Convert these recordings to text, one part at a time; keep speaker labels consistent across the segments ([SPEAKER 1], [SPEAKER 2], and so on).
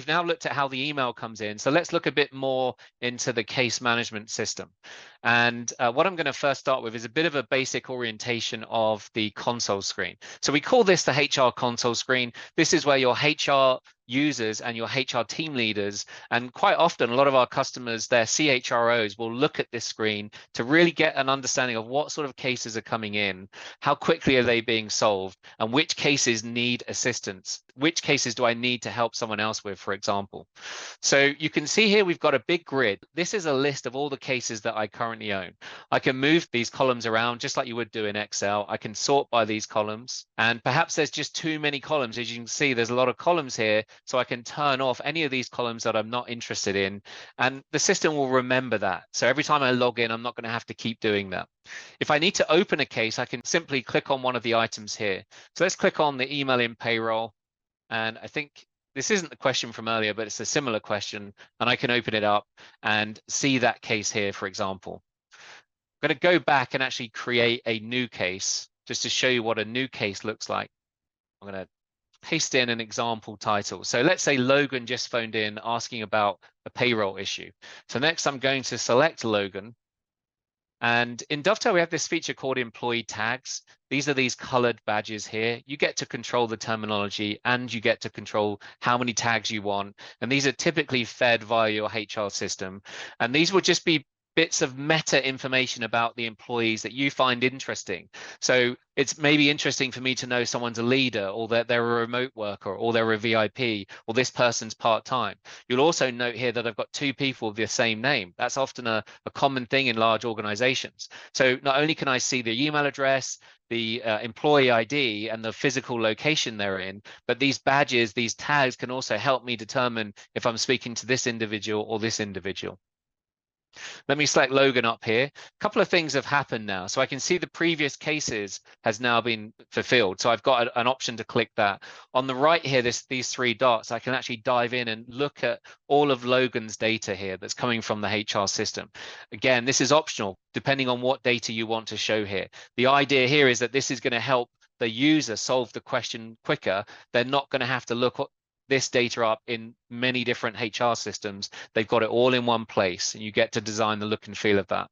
[SPEAKER 1] we've now looked at how the email comes in. So let's look a bit more into the case management system. And what I'm going to first start with is a bit of a basic orientation of the console screen. So we call this the HR console screen. This is where your HR users and your HR team leaders, and quite often a lot of our customers, their CHROs, will look at this screen to really get an understanding of what sort of cases are coming in, how quickly are they being solved, and which cases need assistance, which cases do I need to help someone else with, for example. So you can see here we've got a big grid. This is a list of all the cases that I currently own. I can move these columns around just like you would do in Excel. I can sort by these columns, and perhaps there's just too many columns. As you can see, there's a lot of columns here, so I can turn off any of these columns that I'm not interested in, and the system will remember that. So every time I log in, I'm not going to have to keep doing that. If I need to open a case, I can simply click on one of the items here. So let's click on the email in payroll, and I think this isn't the question from earlier, but it's a similar question, and I can open it up and see that case here, for example. I'm going to go back and actually create a new case just to show you what a new case looks like. I'm going to paste in an example title. So let's say Logan just phoned in asking about a payroll issue. So next I'm going to select Logan. And in Dovetail, we have this feature called employee tags. These are these colored badges here. You get to control the terminology and you get to control how many tags you want. And these are typically fed via your HR system. And these will just be bits of meta information about the employees that you find interesting. So it's maybe interesting for me to know someone's a leader, or that they're a remote worker, or they're a VIP, or this person's part-time. You'll also note here that I've got two people with the same name. That's often a common thing in large organizations. So not only can I see the email address, the employee ID, and the physical location they're in, but these badges, these tags can also help me determine if I'm speaking to this individual or this individual. Let me select Logan up here. A couple of things have happened now. So I can see the previous cases has now been fulfilled. So I've got an option to click that. On the right here, these three dots, I can actually dive in and look at all of Logan's data here that's coming from the HR system. Again, this is optional, depending on what data you want to show here. The idea here is that this is going to help the user solve the question quicker. They're not going to have to look this data up in many different HR systems. They've got it all in one place, and you get to design the look and feel of that.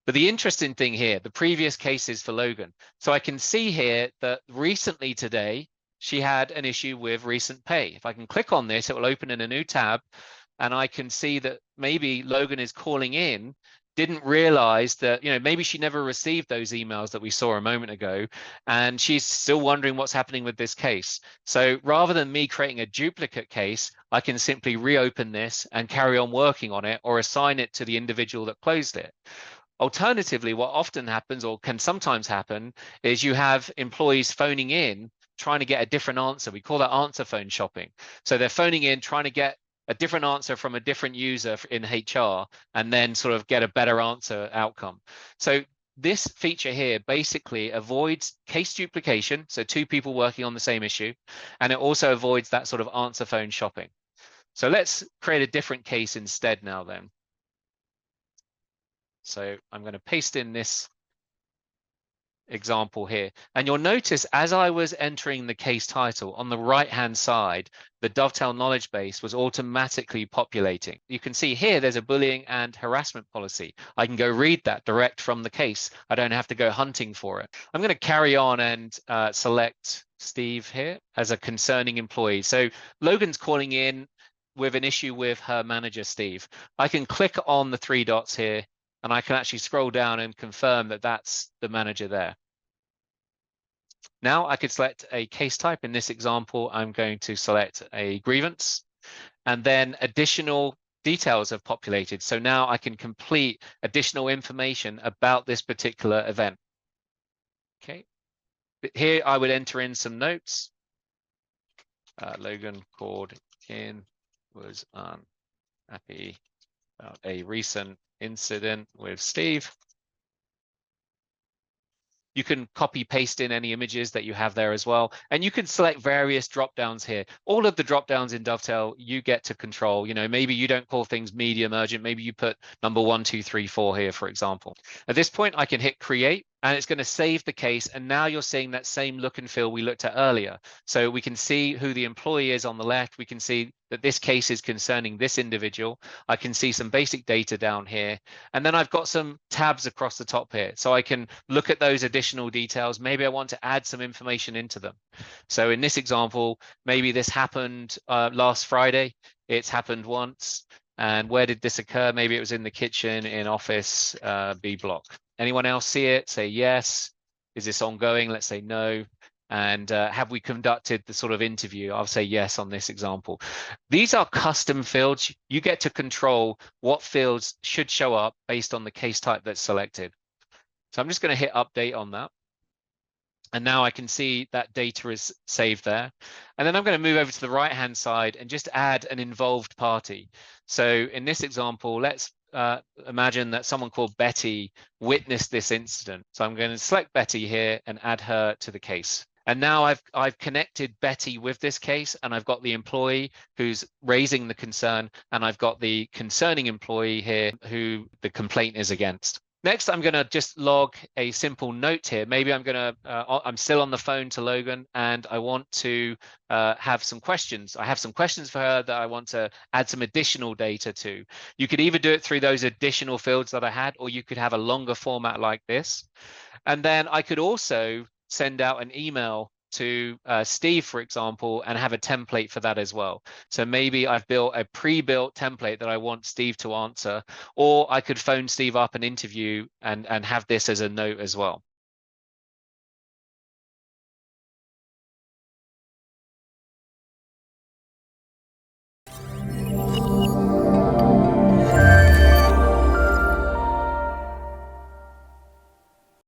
[SPEAKER 1] But the interesting thing here, the previous cases for Logan. So I can see here that recently today, she had an issue with recent pay. If I can click on this, it will open in a new tab, and I can see that maybe Logan is calling in, didn't realize that, maybe she never received those emails that we saw a moment ago, and she's still wondering what's happening with this case. So rather than me creating a duplicate case, I can simply reopen this and carry on working on it, or assign it to the individual that closed it. Alternatively, what often happens, or can sometimes happen, is you have employees phoning in trying to get a different answer. We call that answer phone shopping. So they're phoning in trying to get a different answer from a different user in HR, and then sort of get a better answer outcome. So this feature here basically avoids case duplication, so two people working on the same issue, and it also avoids that sort of answer phone shopping. So let's create a different case instead now then. So I'm going to paste in this example here, and you'll notice as I was entering the case title on the right hand side, the Dovetail knowledge base was automatically populating. You can see here there's a bullying and harassment policy. I can go read that direct from the case. I don't have to go hunting for it. I'm going to carry on and select Steve here as a concerning employee. So Logan's calling in with an issue with her manager, Steve. I can click on the three dots here, and I can actually scroll down and confirm that that's the manager there. Now I could select a case type. In this example, I'm going to select a grievance, and then additional details have populated. So now I can complete additional information about this particular event. Okay, here I would enter in some notes. Logan called in, was unhappy about a recent incident with Steve. You can copy paste in any images that you have there as well. And you can select various drop downs here. All of the drop downs in Dovetail, you get to control. Maybe you don't call things medium urgent. Maybe you put number 1, 2, 3, 4 here, for example. At this point, I can hit create, and it's going to save the case. And now you're seeing that same look and feel we looked at earlier. So we can see who the employee is on the left. We can see that this case is concerning this individual. I can see some basic data down here. And then I've got some tabs across the top here. So I can look at those additional details. Maybe I want to add some information into them. So in this example, maybe this happened last Friday. It's happened once. And where did this occur? Maybe it was in the kitchen in office B block. Anyone else see it? Say yes. Is this ongoing? Let's say no. And have we conducted the sort of interview? I'll say yes on this example. These are custom fields. You get to control what fields should show up based on the case type that's selected. So I'm just going to hit update on that. And now I can see that data is saved there. And then I'm going to move over to the right-hand side and just add an involved party. So in this example, let's imagine that someone called Betty witnessed this incident. So I'm going to select Betty here and add her to the case. And now I've connected Betty with this case, and I've got the employee who's raising the concern, and I've got the concerning employee here who the complaint is against. Next, I'm going to just log a simple note here. Maybe I'm still on the phone to Logan and I want to have some questions. I have some questions for her that I want to add some additional data to. You could either do it through those additional fields that I had, or you could have a longer format like this. And then I could also send out an email to Steve, for example, and have a template for that as well. So maybe I've built a pre-built template that I want Steve to answer, or I could phone Steve up and interview and have this as a note as well.